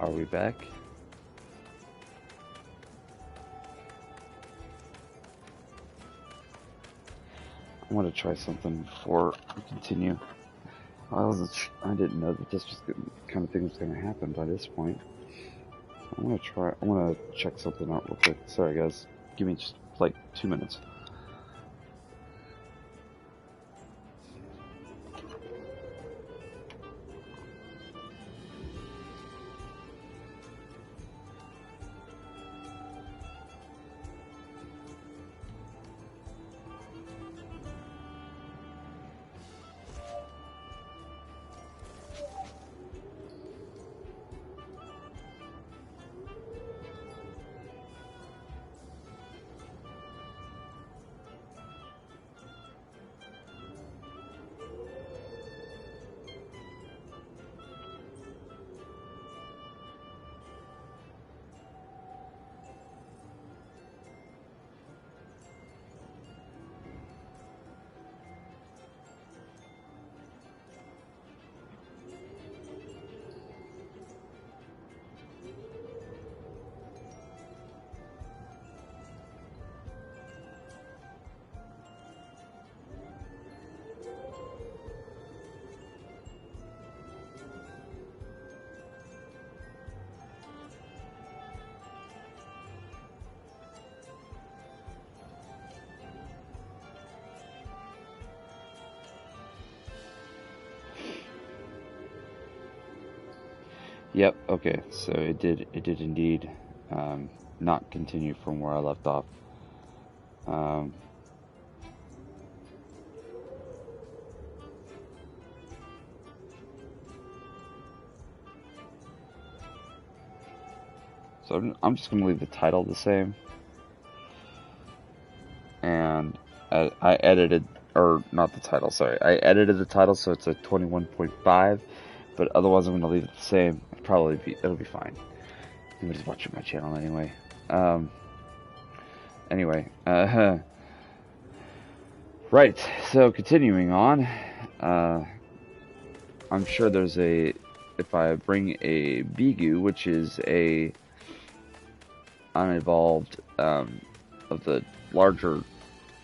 Are we back? I want to try something before we continue. I didn't know that this was the kind of thing was going to happen by this point. I want to check something out real quick. Sorry guys, give me just like 2 minutes. Yep, okay, so it did indeed not continue from where I left off. Um, so I'm just going to leave the title the same. And I edited, or not the title, sorry. I edited the title so it's a 21.5, but otherwise I'm going to leave it the same. It'll be fine. Nobody's watching my channel anyway. Right, so continuing on, I'm sure there's if I bring a Bigu, which is a unevolved, of the larger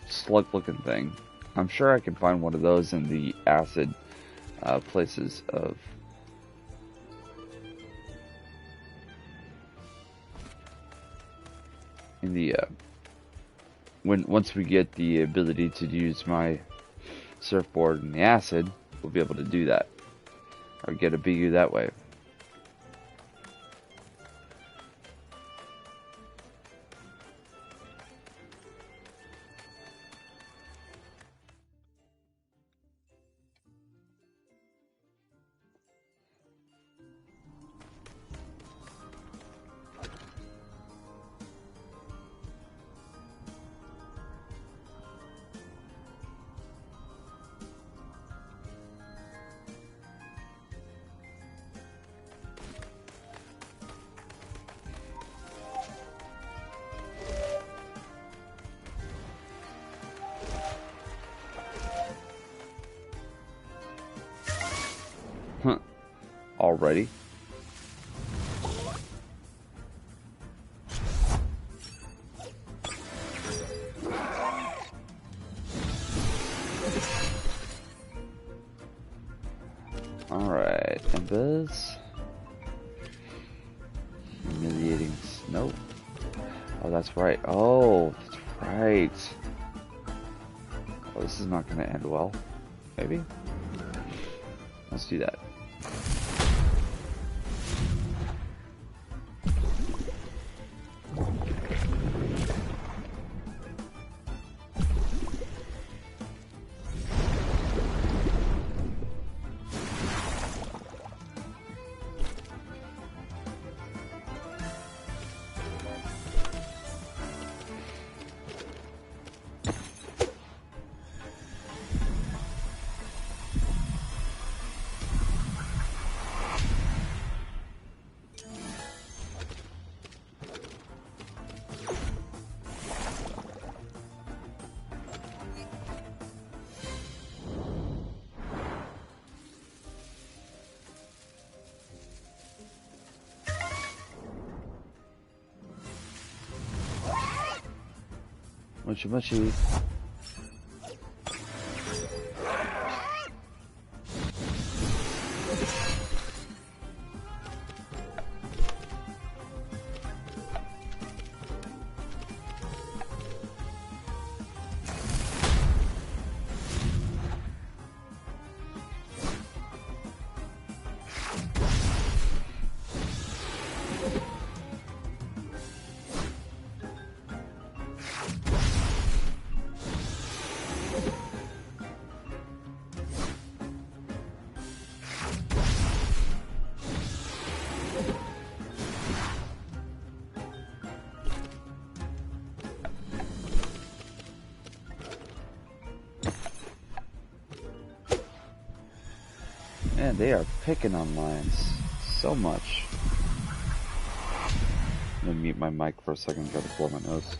slug-looking thing, I'm sure I can find one of those in the acid places of once we get the ability to use my surfboard in the acid, we'll be able to do that, or get a Bigu that way. Already. Alright, and this humiliating snow. Oh, that's right. Oh, that's right. Oh, this is not going to end well. Maybe? Let's do that. Mushy mushy. Man, they are picking on lions so much. I'm gonna mute my mic for a second, gotta blow my nose.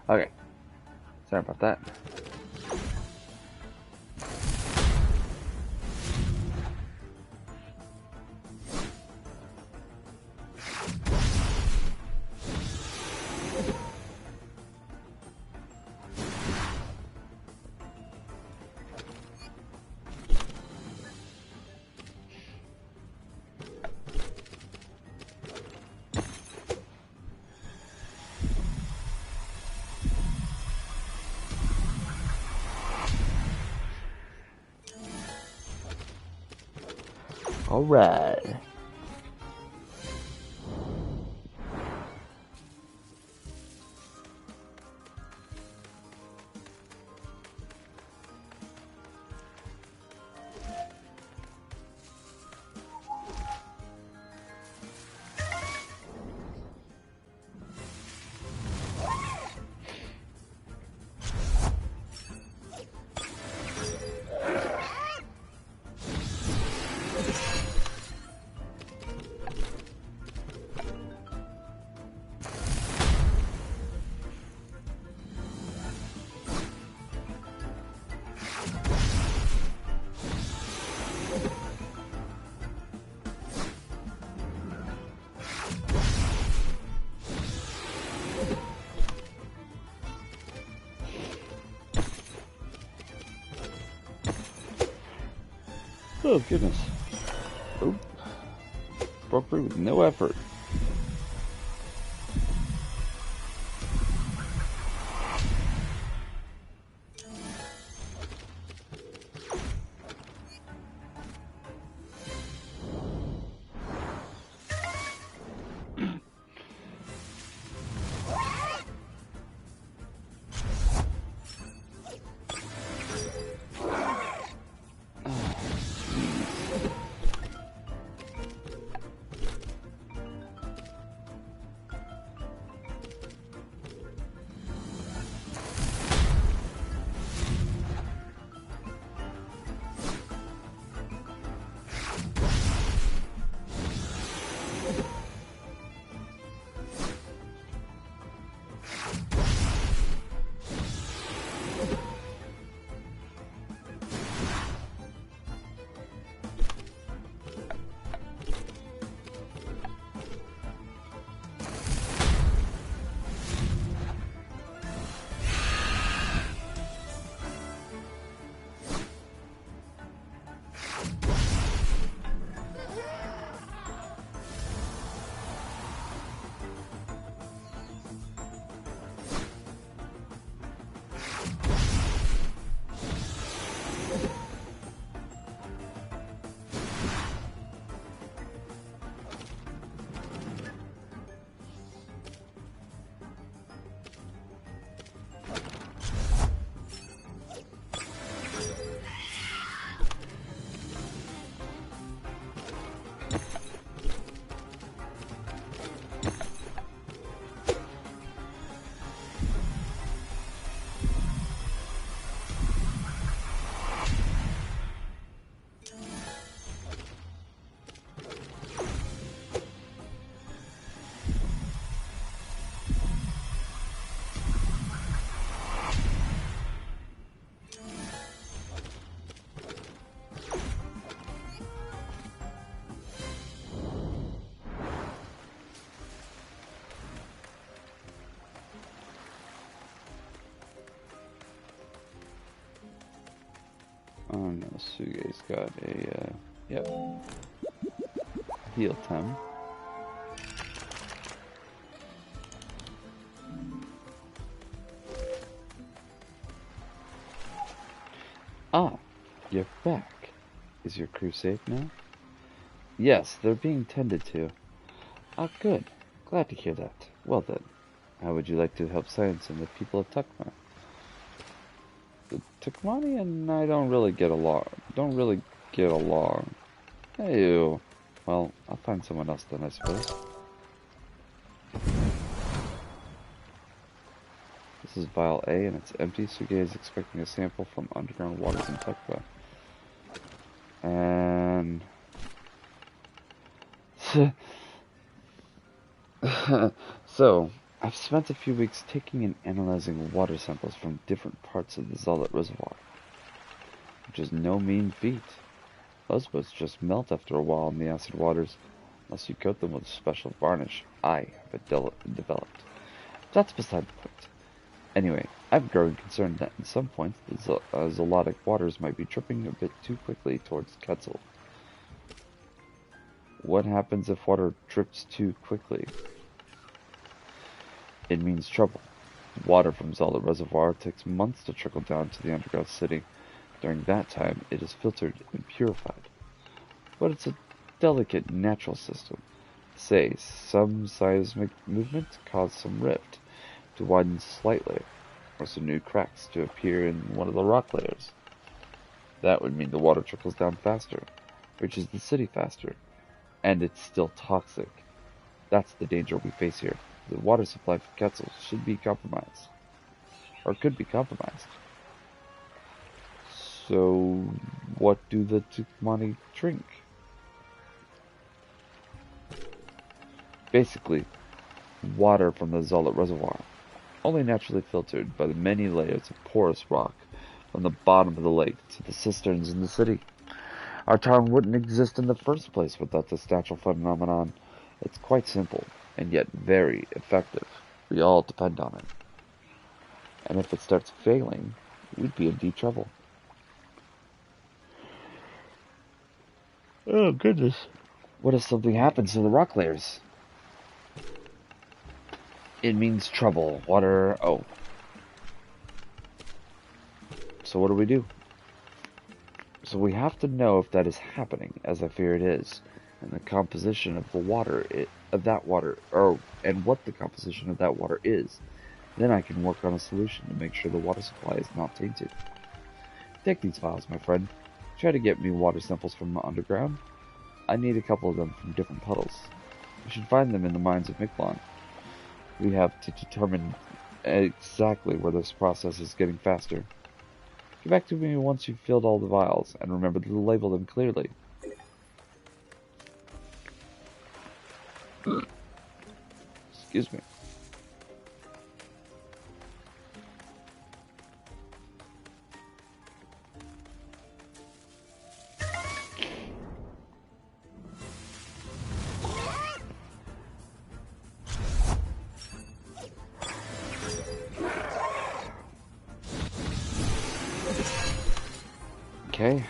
Okay, sorry about that. All right. Oh, goodness. Oop. Broke free with no effort. Oh no, Suge's got a, yep, heal Tem. Ah, you're back. Is your crew safe now? Yes, they're being tended to. Ah, good. Glad to hear that. Well then, how would you like to help Science and the people of Tukma? The Tukmani and I don't really get along. Ew. Well, I'll find someone else then, I suppose. This is vial A and it's empty. Suge is expecting a sample from underground waters in Tukma. And... So, I've spent a few weeks taking and analyzing water samples from different parts of the Zolet Reservoir, which is no mean feat. Those boats just melt after a while in the acid waters, unless you coat them with a special varnish I have developed. That's beside the point. Anyway, I'm growing concerned that in some points the Zolotic waters might be dripping a bit too quickly towards Quetzal. What happens if water drips too quickly? It means trouble. Water from Zolet Reservoir takes months to trickle down to the underground city. During that time, it is filtered and purified. But it's a delicate natural system. Say, some seismic movement caused some rift to widen slightly, or some new cracks to appear in one of the rock layers. That would mean the water trickles down faster, reaches the city faster, and it's still toxic. That's the danger we face here. The water supply for Quetzal should be compromised. Or could be compromised. So, what do the Tukmani drink? Basically, water from the Zolet Reservoir, only naturally filtered by the many layers of porous rock from the bottom of the lake to the cisterns in the city. Our town wouldn't exist in the first place without this natural phenomenon. It's quite simple, and yet very effective. We all depend on it. And if it starts failing, we'd be in deep trouble. Oh, goodness. What if something happens to the rock layers? It means trouble. Water... Oh. So what do? So we have to know if that is happening, as I fear it is, and the composition of the water, and what the composition of that water is. Then I can work on a solution to make sure the water supply is not tainted. Take these files, my friend. Try to get me water samples from underground. I need a couple of them from different puddles. I should find them in the mines of Miquelon. We have to determine exactly where this process is getting faster. Get back to me once you've filled all the vials, and remember to label them clearly. Excuse me. Okay,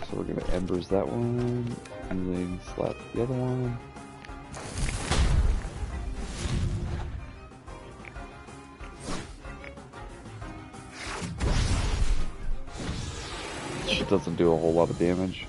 so we're gonna embers that one, and then slap the other one. Shit doesn't do a whole lot of damage.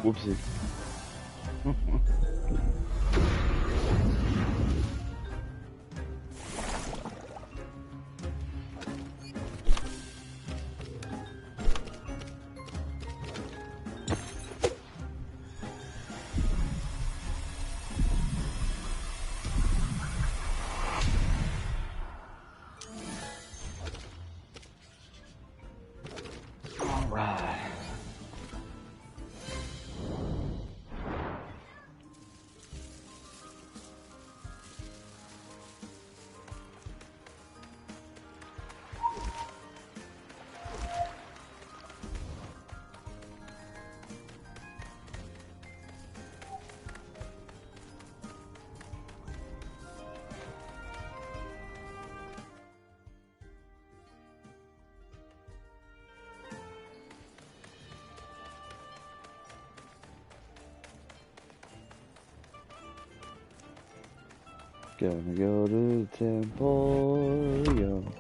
Whoopsie. Alright. Gonna go to the Temporium.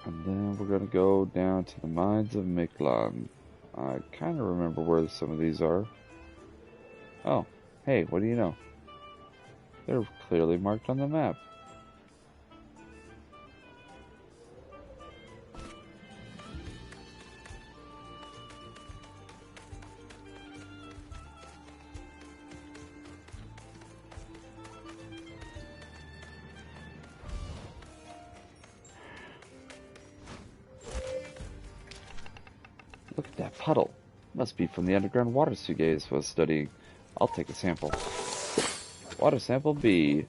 And then we're gonna go down to the mines of Miklon. I kind of remember where some of these are. Oh, hey, what do you know? They're clearly marked on the map. Look at that puddle. Must be from the underground water Sugaze was studying. I'll take a sample. Water sample B.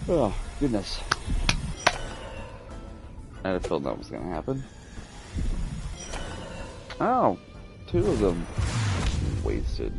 Oh, goodness. I had a feeling that was going to happen. Oh, two of them wasted.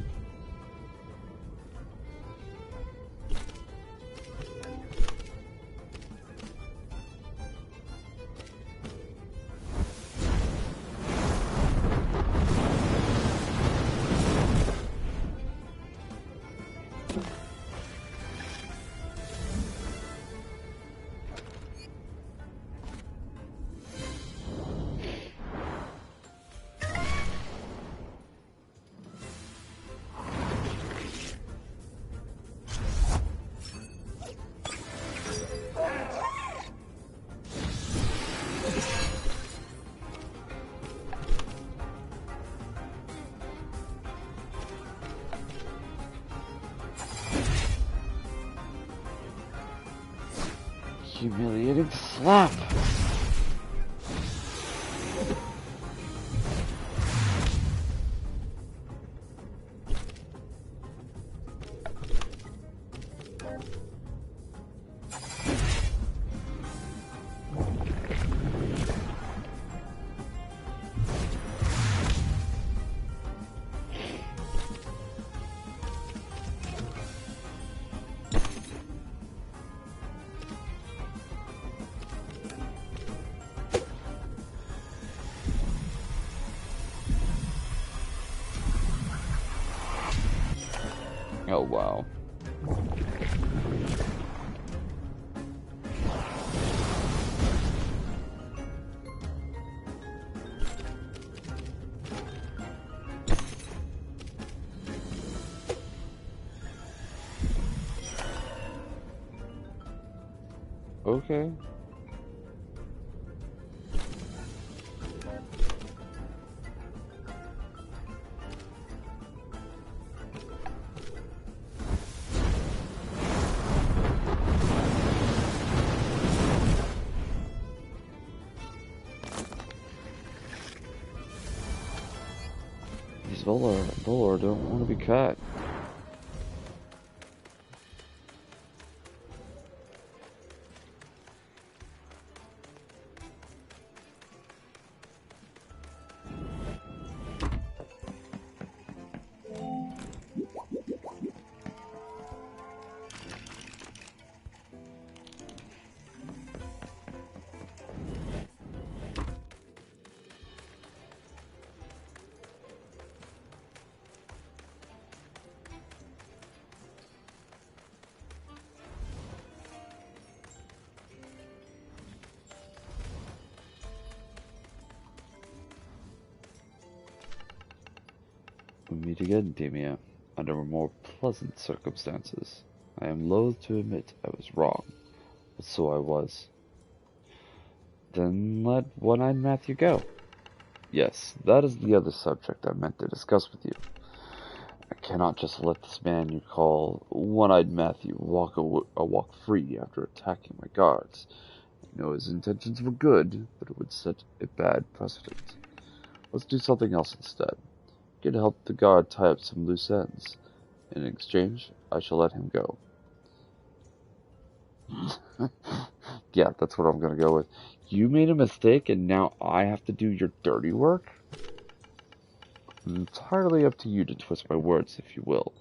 Humiliating slap. Oh, wow. Okay. These Volar don't want to be cut. We meet again, Demia, under more pleasant circumstances. I am loath to admit I was wrong, but so I was. Then let One-Eyed Matthew go. Yes, that is the other subject I meant to discuss with you. I cannot just let this man you call One-Eyed Matthew walk free after attacking my guards. I know his intentions were good, but it would set a bad precedent. Let's do something else instead. Get help the guard tie up some loose ends. In exchange, I shall let him go. Yeah, that's what I'm gonna go with. You made a mistake and now I have to do your dirty work? Entirely up to you to twist my words, if you will.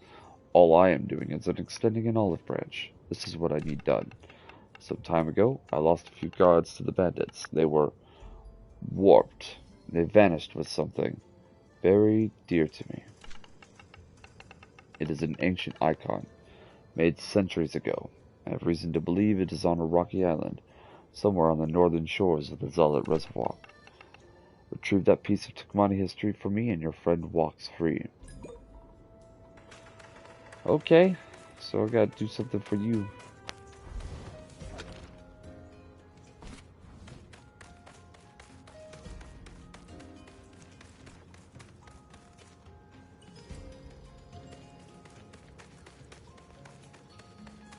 All I am doing is extending an olive branch. This is what I need done. Some time ago, I lost a few guards to the bandits. They were warped. They vanished with something very dear to me. It is an ancient icon, made centuries ago. I have reason to believe it is on a rocky island, somewhere on the northern shores of the Zealot Reservoir. Retrieve that piece of Tukmani history for me and your friend walks free. Okay, so I gotta do something for you.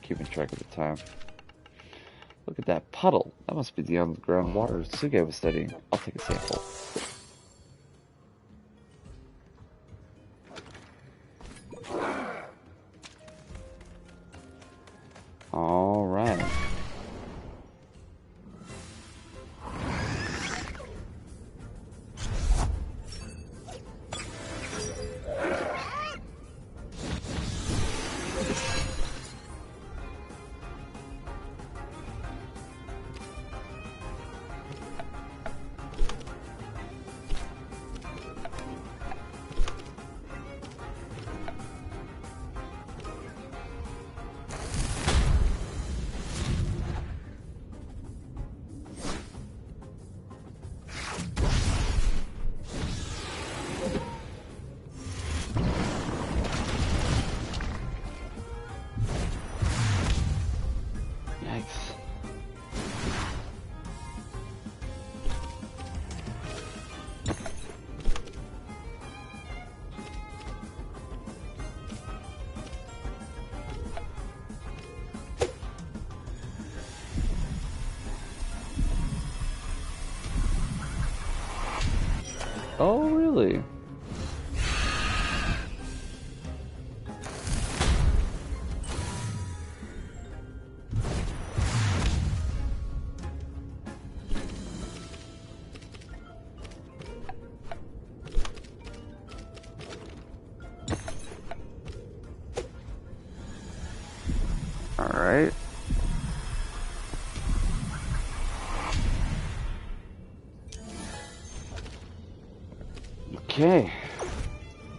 Keeping track of the time. Look at that puddle. That must be the underground water Suge was studying. I'll take a sample. Alright. Oh, really? Alright. Okay.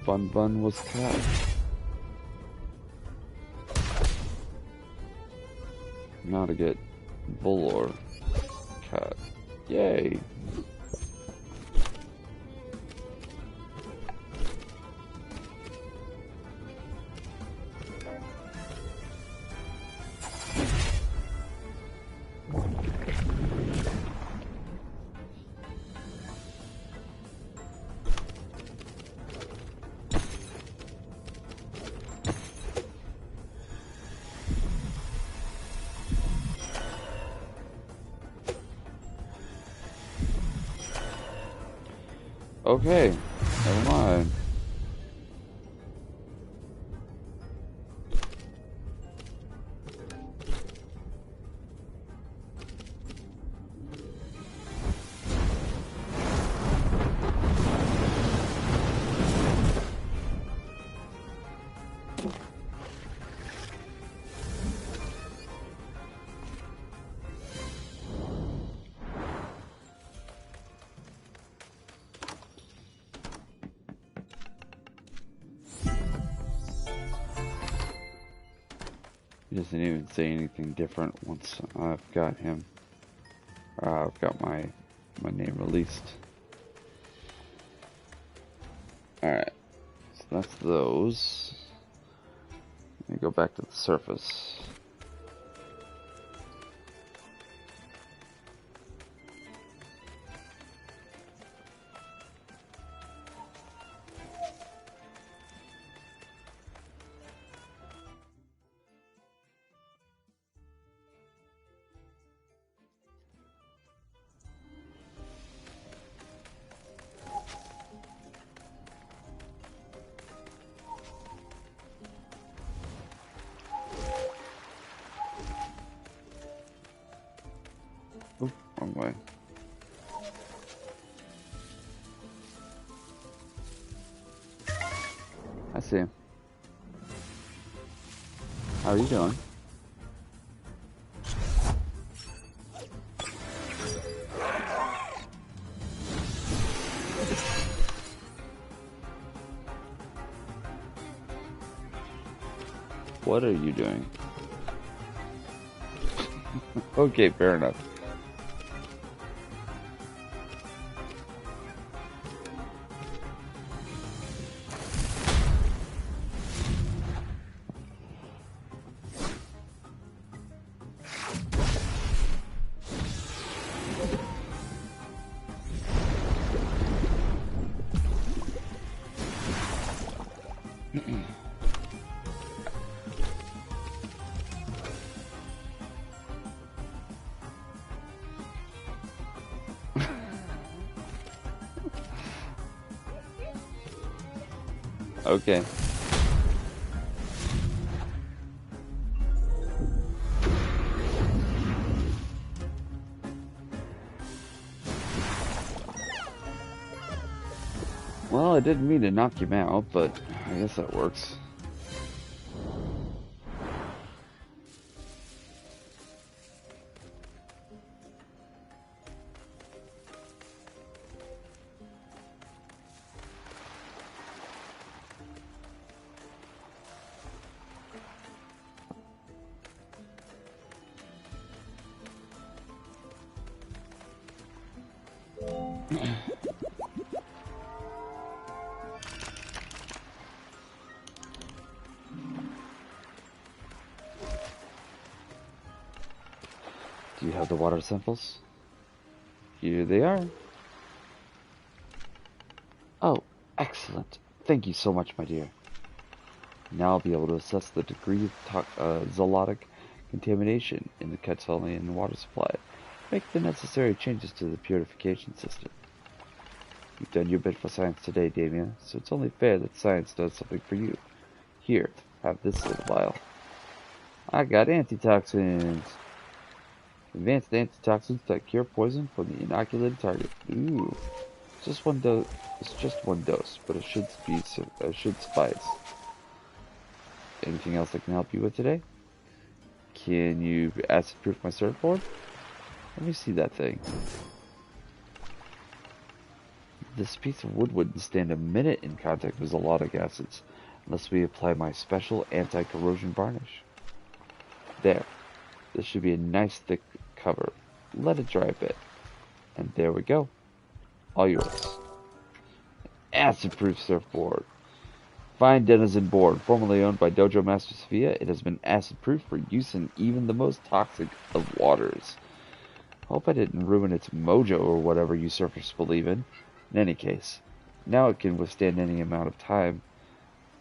Bun was cut. Now to get bull or cat. Yay. Okay, never mind. He doesn't even say anything different once I've got him. I've got my name released. Alright. That's those. Let me go back to the surface. Oop, wrong way. I see him. How are you doing? What are you doing? Okay, fair enough. Okay. Well, I didn't mean to knock him out, but I guess that works. Do you have the water samples? Here they are. Oh, excellent. Thank you so much, my dear. Now I'll be able to assess the degree of zoonotic contamination in the Catalonian water supply. Make the necessary changes to the purification system. You've done your bit for science today, Damien, so it's only fair that science does something for you. Here, have this little vial. I got antitoxins. Advanced antitoxins that cure poison from the inoculated target. Ooh. Just one dose. It's just one dose, but it should suffice. Anything else I can help you with today? Can you acid-proof my surfboard? Let me see that thing. This piece of wood wouldn't stand a minute in contact with zoonotic acids unless we apply my special anti-corrosion varnish. There. This should be a nice thick cover. Let it dry a bit. And there we go. All yours. Acid-proof surfboard. Fine denizen board, formerly owned by Dojo Master Sophia, it has been acid-proof for use in even the most toxic of waters. Hope I didn't ruin its mojo or whatever you surfers believe in. In any case, now it can withstand any amount of time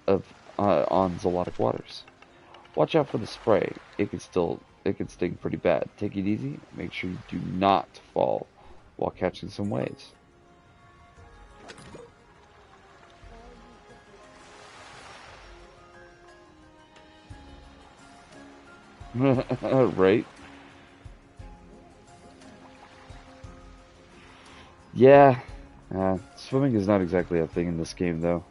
on zoonotic waters. Watch out for the spray. It can sting pretty bad. Take it easy. Make sure you do not fall while catching some waves. Right? Yeah. Swimming is not exactly a thing in this game, though.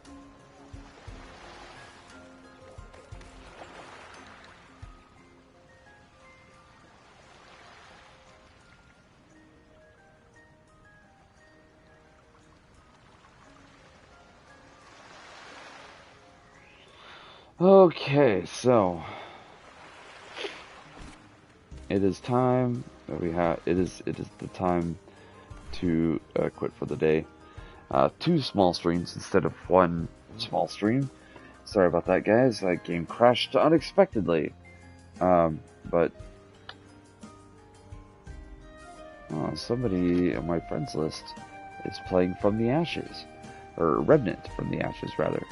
Okay, so it is time that we have. It is the time to quit for the day. 2 small streams instead of 1 small stream. Sorry about that, guys. That game crashed unexpectedly. But somebody on my friends list is playing From the Ashes, or Remnant from the Ashes, rather,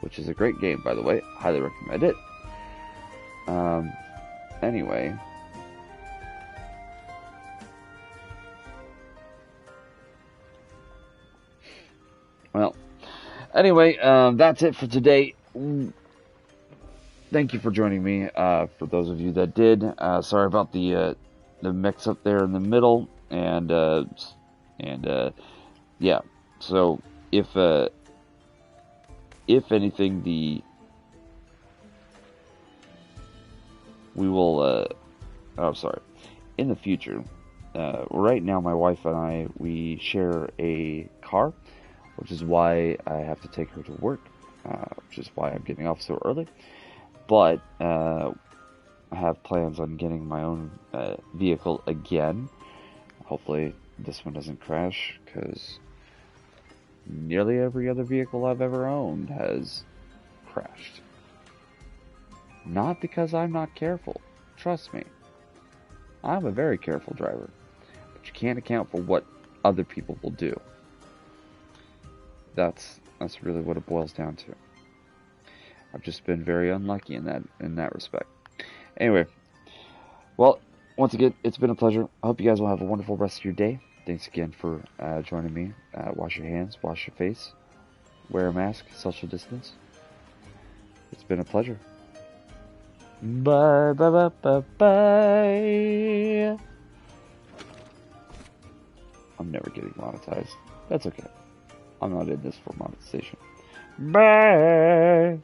which is a great game, by the way. Highly recommend it. Anyway. Well, anyway, that's it for today. Thank you for joining me. For those of you that did, sorry about the mix up there in the middle, and yeah. So if anything, we will. Oh, sorry. In the future, right now, my wife and I, we share a car, which is why I have to take her to work, which is why I'm getting off so early. But I have plans on getting my own vehicle again. Hopefully this one doesn't crash, because nearly every other vehicle I've ever owned has crashed. Not because I'm not careful. Trust me. I'm a very careful driver. But you can't account for what other people will do. That's really what it boils down to. I've just been very unlucky in that respect. Anyway, well, once again, it's been a pleasure. I hope you guys will have a wonderful rest of your day. Thanks again for joining me. Wash your hands, wash your face, wear a mask, social distance. It's been a pleasure. Bye, bye, bye, bye, bye. I'm never getting monetized. That's okay. I'm not in this for monetization. Bye.